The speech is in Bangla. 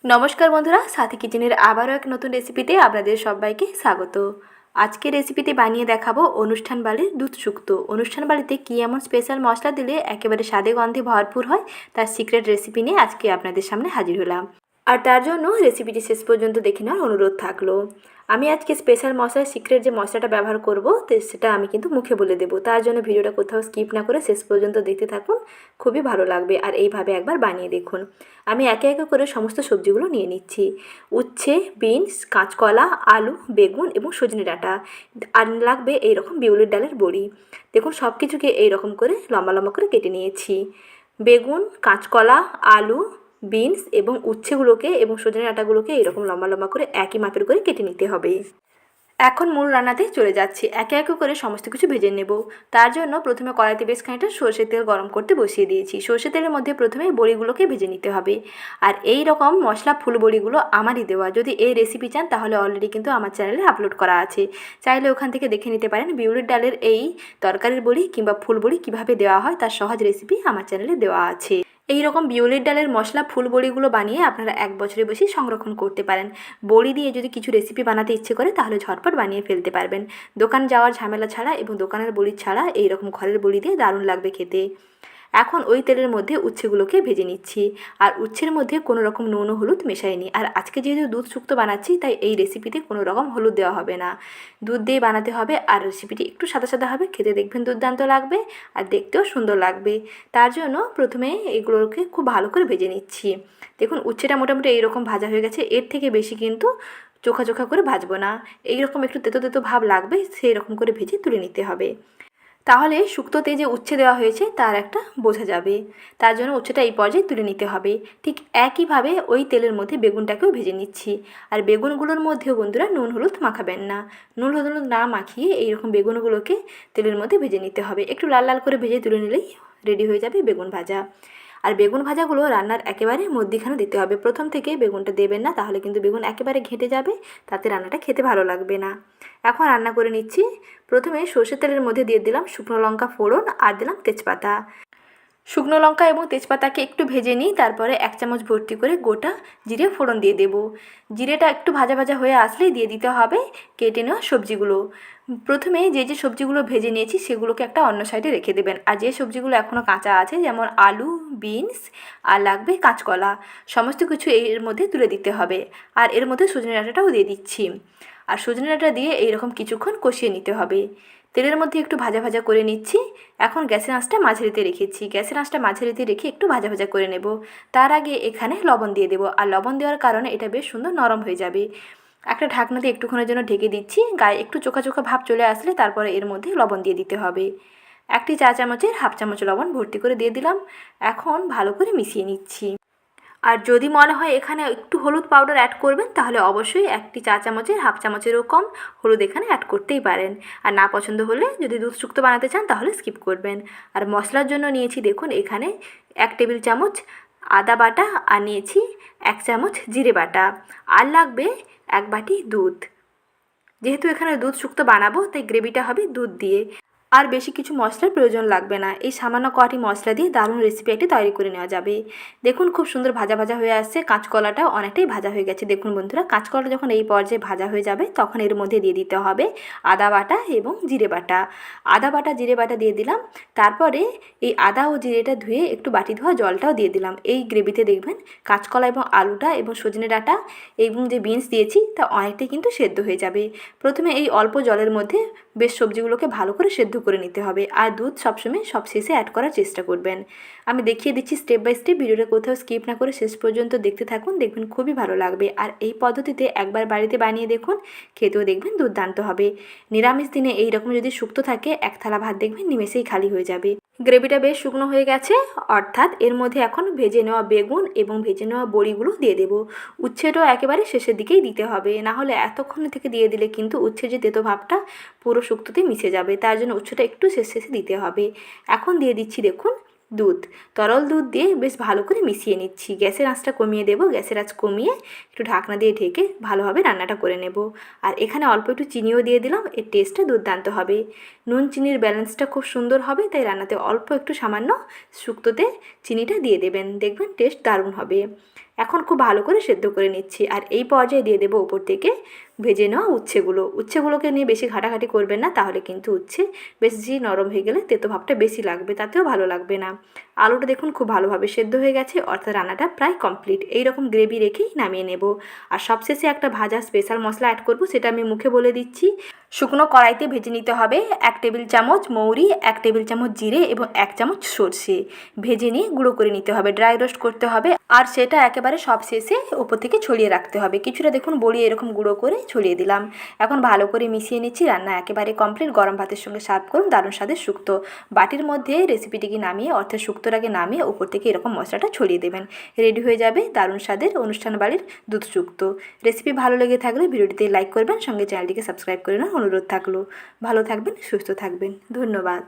নমস্কার বন্ধুরা, সাথী কিচেনের আবারও এক নতুন রেসিপিতে আপনাদের সবাইকে স্বাগত। আজকে রেসিপিতে বানিয়ে দেখাবো অনুষ্ঠান বাড়ির দুধ শুক্তো। অনুষ্ঠান বাড়িতে কী এমন স্পেশাল মশলা দিলে একেবারে স্বাদে গন্ধে ভরপুর হয়, তার সিক্রেট রেসিপি নিয়ে আজকে আপনাদের সামনে হাজির হলাম। আর তার জন্য রেসিপিটি শেষ পর্যন্ত দেখে নেওয়ার অনুরোধ থাকলো। আমি আজকে স্পেশাল মশলার সিক্রেট যে মশলাটা ব্যবহার করব সেটা আমি কিন্তু মুখে বলে দেবো। তার জন্য ভিডিওটা কোথাও স্কিপ না করে শেষ পর্যন্ত দেখতে থাকুন, খুবই ভালো লাগবে। আর এইভাবে একবার বানিয়ে দেখুন। আমি একে একে করে সমস্ত সবজিগুলো নিয়ে নিচ্ছি। উচ্ছে, বিনস, কাঁচকলা, আলু, বেগুন এবং সজনে ডাঁটা। আর লাগবে এইরকম বিউলির ডালের বড়ি। দেখুন সব কিছুকে এইরকম করে লম্বা লম্বা করে কেটে নিয়েছি। বেগুন, কাঁচকলা, আলু, বিনস এবং উচ্ছেগুলোকে এবং সজনে ডাঁটাগুলোকে এরকম লম্বা লম্বা করে একই মাপের করে কেটে নিতে হবে। এখন মূল রান্নাতে চলে যাচ্ছি। একে একে করে সমস্ত কিছু ভেজে নেব। তার জন্য প্রথমে কড়াইতে বেশ খানিকটা সরষের তেল গরম করতে বসিয়ে দিয়েছি। সরষের তেলের মধ্যে প্রথমে বড়িগুলোকে ভেজে নিতে হবে। আর এই রকম মশলা ফুল বড়িগুলো আমারই দেওয়া। যদি এই রেসিপি চান তাহলে অলরেডি কিন্তু আমার চ্যানেলে আপলোড করা আছে, চাইলে ওখান থেকে দেখে নিতে পারেন। বিউলির ডালের এই তরকারির বড়ি কিংবা ফুল বড়ি কীভাবে দেওয়া হয় তার সহজ রেসিপি আমার চ্যানেলে দেওয়া আছে। এই রকম বিউলির ডালের মশলা ফুল বড়িগুলো বানিয়ে আপনারা 1 বছরের বেশি সংরক্ষণ করতে পারেন। বড়ি দিয়ে যদি কিছু রেসিপি বানাতে ইচ্ছে করে তাহলে ঝটপট বানিয়ে ফেলতে পারবেন। দোকান যাওয়ার ঝামেলা ছাড়া এবং দোকানের বড়ি ছাড়া এই রকম ঘরের বড়ি দিয়ে দারুণ লাগবে খেতে। এখন ওই তেলের মধ্যে উচ্ছেগুলোকে ভেজে নিচ্ছি। আর উচ্ছের মধ্যে কোনো রকম নুন ও হলুদ মেশাইনি। আর আজকে যেহেতু দুধ শুক্তো বানাচ্ছি তাই এই রেসিপিতে কোনো রকম হলুদ দেওয়া হবে না, দুধ দিয়ে বানাতে হবে। আর রেসিপিটি একটু সাদা সাদা হবে, খেতে দেখবেন দুর্দান্ত লাগবে আর দেখতেও সুন্দর লাগবে। তার জন্য প্রথমে এগুলোকে খুব ভালো করে ভেজে নিচ্ছি। দেখুন উচ্ছেটা মোটামুটি এইরকম ভাজা হয়ে গেছে। এর থেকে বেশি কিন্তু চোখা চোখা করে ভাজবো না, এইরকম একটু তেতো তেতো ভাব লাগবে, সেই রকম করে ভেজে তুলে নিতে হবে। তাহলে শুক্তোতে যে উচ্ছে দেওয়া হয়েছে তার একটা বোঝা যাবে। তার জন্য উচ্ছেটা এই পর্যায়ে তুলে নিতে হবে। ঠিক একইভাবে ওই তেলের মধ্যে বেগুনটাকেও ভেজে নিচ্ছি। আর বেগুনগুলোর মধ্যেও বন্ধুরা নুন হলুদ মাখাবেন না। নুন হলুদ না মাখিয়ে এইরকম বেগুনগুলোকে তেলের মধ্যে ভেজে নিতে হবে। একটু লাল লাল করে ভেজে তুলে নিলেই রেডি হয়ে যাবে বেগুন ভাজা। আর বেগুন ভাজাগুলো রান্নার একেবারে মধ্যিখানে দিতে হবে। প্রথম থেকে বেগুনটা দেবেন না, তাহলে কিন্তু বেগুন একেবারে ঘেঁটে যাবে, তাতে রান্নাটা খেতে ভালো লাগবে না। এখন রান্না করে নিচ্ছি। প্রথমে সর্ষের তেলের মধ্যে দিয়ে দিলাম শুকনো লঙ্কা ফোড়ন আর দিলাম তেজপাতা। শুকনো লঙ্কা এবং তেজপাতাকে একটু ভেজে নিই, তারপরে 1 চামচ ভর্তি করে গোটা জিরে ফোড়ন দিয়ে দেব। জিরেটা একটু ভাজা ভাজা হয়ে আসলেই দিয়ে দিতে হবে কেটে নেওয়া সবজিগুলো। প্রথমে যে সবজিগুলো ভেজে নিয়েছি সেগুলোকে একটা অন্য সাইডে রেখে দেবেন। আর যে সবজিগুলো এখনও কাঁচা আছে যেমন আলু, বিনস আর লাগবে কাঁচকলা, সমস্ত কিছু এর মধ্যে তুলে দিতে হবে। আর এর মধ্যে সজনে ডাঁটাটাও দিয়ে দিচ্ছি। আর সজনে ডাঁটা দিয়ে এইরকম কিছুক্ষণ কষিয়ে নিতে হবে। তেলের মধ্যে একটু ভাজা ভাজা করে নিচ্ছি। এখন গ্যাসের আঁচটা মাঝারিতে রেখেছি। গ্যাসের আঁচটা মাঝারিতে রেখে একটু ভাজা ভাজা করে নেব। তার আগে এখানে লবণ দিয়ে দেবো। আর লবণ দেওয়ার কারণে এটা বেশ সুন্দর নরম হয়ে যাবে। একটা ঢাকনা দিয়ে একটুক্ষণের জন্য ঢেকে দিচ্ছি। গায়ে একটু চোখা চোখা ভাব চলে আসলে তারপরে এর মধ্যে লবণ দিয়ে দিতে হবে। 1 চা চামচের 1/2 চামচ লবণ ভর্তি করে দিয়ে দিলাম। এখন ভালো করে মিশিয়ে নিচ্ছি। আর যদি মনে হয় এখানে একটু হলুদ পাউডার অ্যাড করবেন তাহলে অবশ্যই 1 চা চামচের 1/2 চামচেরও কম হলুদ এখানে অ্যাড করতেই পারেন। আর না পছন্দ হলে যদি দুধ শুক্তো বানাতে চান তাহলে স্কিপ করবেন। আর মশলার জন্য নিয়েছি দেখুন এখানে 1 টেবিল চামচ আদা বাটা আর নিয়েছি 1 চামচ জিরে বাটা। আর লাগবে 1 বাটি দুধ। যেহেতু এখানে দুধ শুক্তো বানাবো তাই গ্রেভিটা হবে দুধ দিয়ে। আর বেশি কিছু মশলার প্রয়োজন লাগবে না। এই সামান্য কটি মশলা দিয়ে দারুণ রেসিপি একটি তৈরি করে নেওয়া যাবে। দেখুন খুব সুন্দর ভাজা ভাজা হয়ে আসছে। কাঁচকলাটাও অনেকটাই ভাজা হয়ে গেছে। দেখুন বন্ধুরা, কাঁচকলা যখন এই পর্যায়ে ভাজা হয়ে যাবে তখন এর মধ্যে দিয়ে দিতে হবে আদা বাটা এবং জিরে বাটা। আদা বাটা জিরে বাটা দিয়ে দিলাম। তারপরে এই আদা ও জিরেটা ধুয়ে একটু বাটি ধোয়া জলটাও দিয়ে দিলাম। এই গ্রেভিতে দেখবেন কাঁচকলা এবং আলুটা এবং সজনে ডাঁটা এবং যে বিনস দিয়েছি তা অনেকটাই কিন্তু সেদ্ধ হয়ে যাবে। প্রথমে এই অল্প জলের মধ্যে বেশ সবজিগুলোকে ভালো করে সেদ্ধ করে নিতে হবে। আর দুধ সবসময় সব শেষে অ্যাড করার চেষ্টা করবেন। আমি দেখিয়ে দিচ্ছি স্টেপ বাই স্টেপ। ভিডিওটা কোথাও স্কিপ না করে শেষ পর্যন্ত দেখতে থাকুন, দেখবেন খুবই ভালো লাগবে। আর এই পদ্ধতিতে একবার বাড়িতে বানিয়ে দেখুন, খেতেও দেখবেন দুর্দান্ত হবে। নিরামিষ দিনে এই রকম যদি শুক্তো থাকে 1 থালা ভাত দেখবেন নিমেষেই খালি হয়ে যাবে। গ্রেভিটা বেশ শুকনো হয়ে গেছে, অর্থাৎ এর মধ্যে এখন ভেজে নেওয়া বেগুন এবং ভেজে নেওয়া বড়িগুলো দিয়ে দেবো। উচ্ছেটাও একেবারে শেষের দিকেই দিতে হবে, না হলে এতক্ষণ থেকে দিয়ে দিলে কিন্তু উচ্ছের যে তেতো ভাবটা পুরো শুক্তোতে মিশে যাবে। তার জন্য উচ্ছেটা একটু শেষে দিতে হবে। এখন দিয়ে দিচ্ছি দেখুন দুধ। তরল দুধ দিয়ে বেশ ভালো করে মিশিয়ে নিচ্ছি। গ্যাসের আঁচটা কমিয়ে দেবো। গ্যাসের আঁচ কমিয়ে একটু ঢাকনা দিয়ে ঢেকে ভালোভাবে রান্নাটা করে নেব। আর এখানে অল্প একটু চিনিও দিয়ে দিলাম, এর টেস্টটা দুর্দান্ত হবে। নুন চিনির ব্যালেন্সটা খুব সুন্দর হবে, তাই রান্নাতে অল্প একটু সামান্য শুক্তোতে চিনিটা দিয়ে দেবেন, দেখবেন টেস্ট দারুণ হবে। এখন খুব ভালো করে সেদ্ধ করে নিচ্ছি। আর এই পর্যায়ে দিয়ে দেবো ওপর থেকে ভেজে নেওয়া উচ্ছেগুলোকে নিয়ে বেশি ঘাটাঘাটি করবেন না, তাহলে কিন্তু উচ্ছে বেশি নরম হয়ে গেলে তেতো ভাবটা বেশি লাগবে, তাতেও ভালো লাগবে না। আলুটা দেখুন খুব ভালোভাবে সেদ্ধ হয়ে গেছে, অর্থাৎ রান্নাটা প্রায় কমপ্লিট। এই রকম গ্রেভি রেখেই নামিয়ে নেব। আর সবশেষে একটা ভাজা স্পেশাল মশলা অ্যাড করব, সেটা আমি মুখে বলে দিচ্ছি। শুকনো কড়াইতে ভেজে নিতে হবে 1 টেবিল চামচ মৌরি, 1 টেবিল চামচ জিরে এবং 1 চামচ সর্ষে। ভেজে নিয়ে গুঁড়ো করে নিতে হবে, ড্রাই রোস্ট করতে হবে। আর সেটা একেবারে সব শেষে ওপর থেকে ছড়িয়ে রাখতে হবে। কিছুটা দেখুন বড়িয়ে এরকম গুঁড়ো করে ছড়িয়ে দিলাম। এখন ভালো করে মিশিয়ে নিচ্ছি। রান্না একেবারে কমপ্লিট। গরম ভাতের সঙ্গে সার্ভ করুন দারুণ স্বাদের শুক্তো। বাটির মধ্যে রেসিপিটিকে নামিয়ে, অর্থাৎ শুক্তোটাকে নামিয়ে ওপর থেকে এরকম মশলাটা ছড়িয়ে দেবেন। রেডি হয়ে যাবে দারুণ স্বাদের অনুষ্ঠান বাড়ির দুধ শুক্তো। রেসিপি ভালো লেগে থাকলে ভিডিওটিতে লাইক করবেন, সঙ্গে চ্যানেলটিকে সাবস্ক্রাইব করে নেওয়ার অনুরোধ থাকলো। ভালো থাকবেন, সুস্থ থাকবেন। ধন্যবাদ।